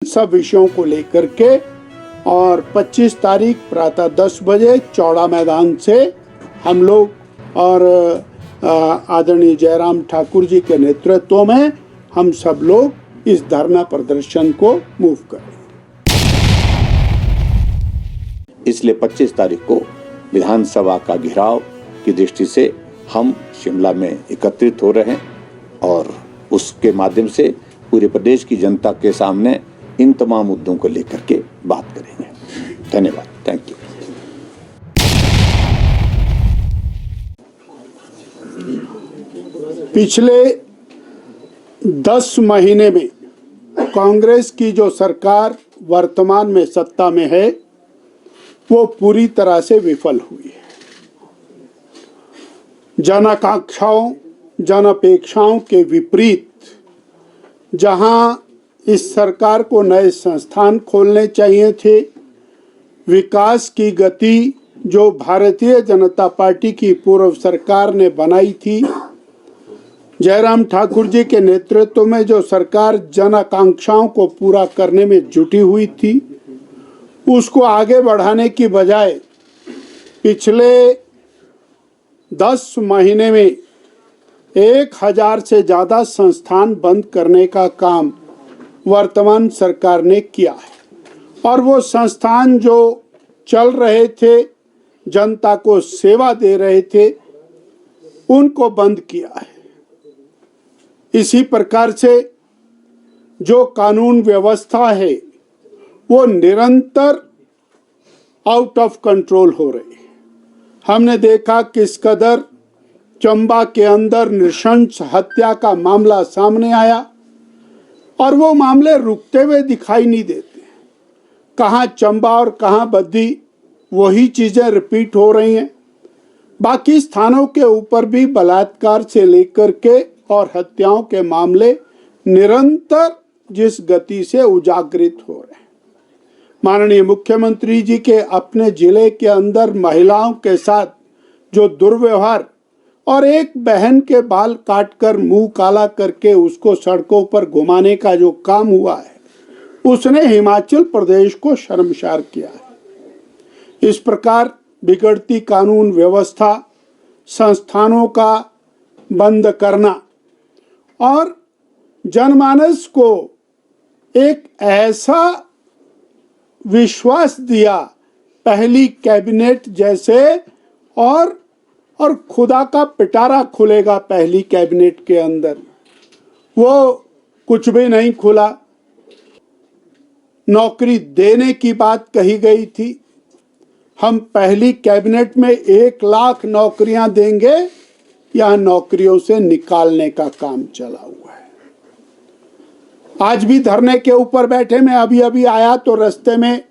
सब विषयों को लेकर के और 25 तारीख प्रातः 10 बजे चौड़ा मैदान से हम लोग और आदरणीय जयराम ठाकुर जी के नेतृत्व में हम सब लोग इस धरना प्रदर्शन को मूव करेंगे। इसलिए 25 तारीख को विधानसभा का घेराव की दृष्टि से हम शिमला में एकत्रित हो रहे हैं और उसके माध्यम से पूरे प्रदेश की जनता के सामने इन तमाम मुद्दों को लेकर के बात करेंगे। धन्यवाद। Thank you. पिछले 10 महीने में कांग्रेस की जो सरकार वर्तमान में सत्ता में है वो पूरी तरह से विफल हुई है। जन आकांक्षाओं जन अपेक्षाओं के विपरीत जहां इस सरकार को नए संस्थान खोलने चाहिए थे, विकास की गति जो भारतीय जनता पार्टी की पूर्व सरकार ने बनाई थी, जयराम ठाकुर जी के नेतृत्व में जो सरकार जन आकांक्षाओं को पूरा करने में जुटी हुई थी, उसको आगे बढ़ाने की बजाय पिछले 10 महीने में 1000 से ज़्यादा संस्थान बंद करने का काम वर्तमान सरकार ने किया है और वो संस्थान जो चल रहे थे, जनता को सेवा दे रहे थे, उनको बंद किया है। इसी प्रकार से जो कानून व्यवस्था है वो निरंतर आउट ऑफ कंट्रोल हो रही है। हमने देखा किस कदर चंबा के अंदर नृशंस हत्या का मामला सामने आया और वो मामले रुकते हुए दिखाई नहीं देते। कहाँ चंबा और कहाँ बद्दी वही चीजें रिपीट हो रही हैं। बाकी स्थानों के ऊपर भी बलात्कार से लेकर के और हत्याओं के मामले निरंतर जिस गति से उजागरित हो रहे हैं। माननीय मुख्यमंत्री जी के अपने जिले के अंदर महिलाओं के साथ जो दुर्व्यवहार और एक बहन के बाल काटकर मुंह काला करके उसको सड़कों पर घुमाने का जो काम हुआ है, उसने हिमाचल प्रदेश को शर्मसार किया है। इस प्रकार बिगड़ती कानून व्यवस्था, संस्थानों का बंद करना और जनमानस को एक ऐसा विश्वास दिया पहली कैबिनेट जैसे और खुदा का पिटारा खुलेगा पहली कैबिनेट के अंदर, वो कुछ भी नहीं खुला। नौकरी देने की बात कही गई थी, हम पहली कैबिनेट में 1 लाख नौकरियां देंगे, यह नौकरियों से निकालने का काम चला हुआ है। आज भी धरने के ऊपर बैठे, मैं अभी आया तो रास्ते में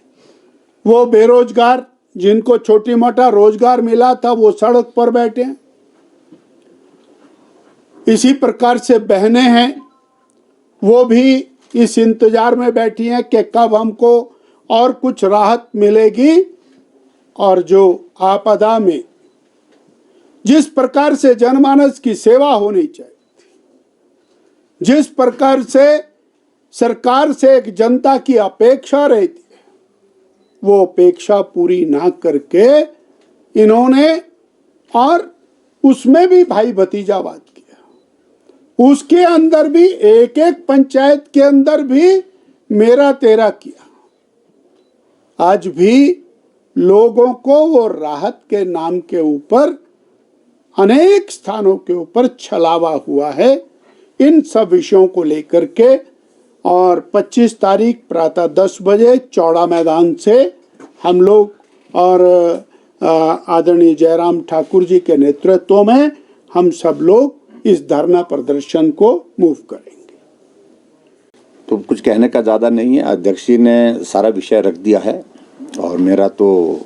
वो बेरोजगार जिनको छोटी मोटा रोजगार मिला था वो सड़क पर बैठे हैं। इसी प्रकार से बहनें हैं, वो भी इस इंतजार में बैठी हैं कि कब हमको और कुछ राहत मिलेगी। और जो आपदा में जिस प्रकार से जनमानस की सेवा होनी चाहिए थी, जिस प्रकार से सरकार से एक जनता की अपेक्षा रहती है, वो अपेक्षा पूरी ना करके इन्होंने और उसमें भी भाई भतीजावाद किया। उसके अंदर भी एक पंचायत के अंदर भी मेरा तेरा किया। आज भी लोगों को वो राहत के नाम के ऊपर अनेक स्थानों के ऊपर छलावा हुआ है। इन सब विषयों को लेकर के और 25 तारीख प्रातः 10 बजे चौड़ा मैदान से हम लोग और आदरणीय जयराम ठाकुर जी के नेतृत्व में हम सब लोग इस धरना प्रदर्शन को मूव करेंगे। तो कुछ कहने का ज़्यादा नहीं है, अध्यक्ष जी ने सारा विषय रख दिया है और मेरा तो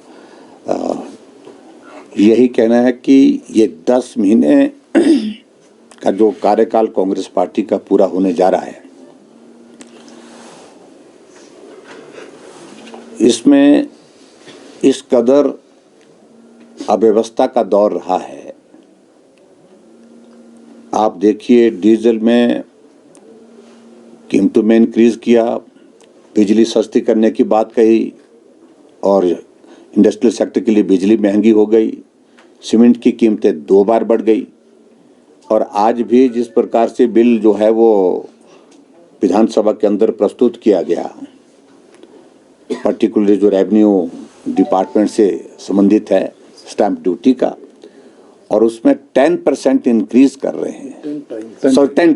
यही कहना है कि ये 10 महीने का जो कार्यकाल कांग्रेस पार्टी का पूरा होने जा रहा है, इसमें इस कदर अव्यवस्था का दौर रहा है। आप देखिए, डीजल में कीमतों में इंक्रीज किया, बिजली सस्ती करने की बात कही और इंडस्ट्रियल सेक्टर के लिए बिजली महंगी हो गई, सीमेंट की कीमतें 2 बार बढ़ गई और आज भी जिस प्रकार से बिल जो है वो विधानसभा के अंदर प्रस्तुत किया गया, पर्टिकुलरली जो रेवेन्यू डिपार्टमेंट से संबंधित है स्टैंप ड्यूटी का, और उसमें 10% इंक्रीज कर रहे हैं, 10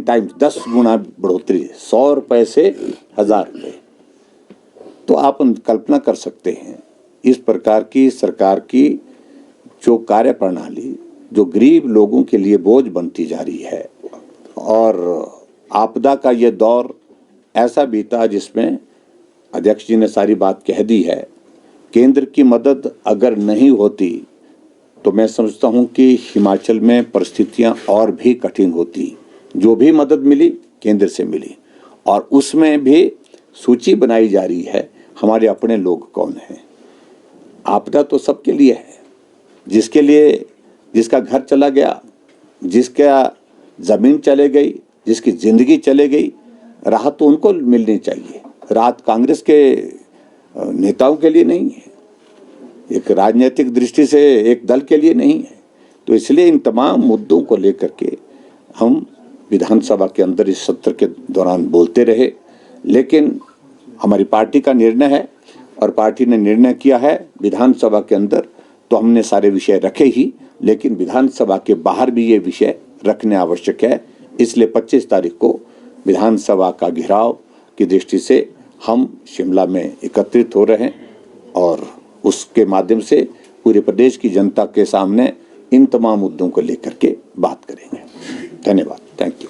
टाइम्स 10 गुना बढ़ोतरी, 100 रुपए से 1000 रुपए। तो आप कल्पना कर सकते हैं इस प्रकार की सरकार की जो कार्य प्रणाली जो गरीब लोगों के लिए बोझ बनती जा रही है। और आपदा का ये दौर ऐसा बीता जिसमें अध्यक्ष जी ने सारी बात कह दी है। केंद्र की मदद अगर नहीं होती तो मैं समझता हूं कि हिमाचल में परिस्थितियां और भी कठिन होती। जो भी मदद मिली केंद्र से मिली और उसमें भी सूची बनाई जा रही है हमारे अपने लोग कौन हैं। आपदा तो सबके लिए है, जिसका घर चला गया, जिसका ज़मीन चले गई, जिसकी ज़िंदगी चले गई, राहत तो उनको मिलनी चाहिए। राहत कांग्रेस के नेताओं के लिए नहीं है, एक राजनीतिक दृष्टि से एक दल के लिए नहीं है। तो इसलिए इन तमाम मुद्दों को लेकर के हम विधानसभा के अंदर इस सत्र के दौरान बोलते रहे, लेकिन हमारी पार्टी का निर्णय है और पार्टी ने निर्णय किया है विधानसभा के अंदर तो हमने सारे विषय रखे ही, लेकिन विधानसभा के बाहर भी ये विषय रखने आवश्यक है। इसलिए 25 तारीख को विधानसभा का घेराव की दृष्टि से हम शिमला में एकत्रित हो रहे हैं और उसके माध्यम से पूरे प्रदेश की जनता के सामने इन तमाम मुद्दों को लेकर के बात करेंगे। धन्यवाद। Thank you.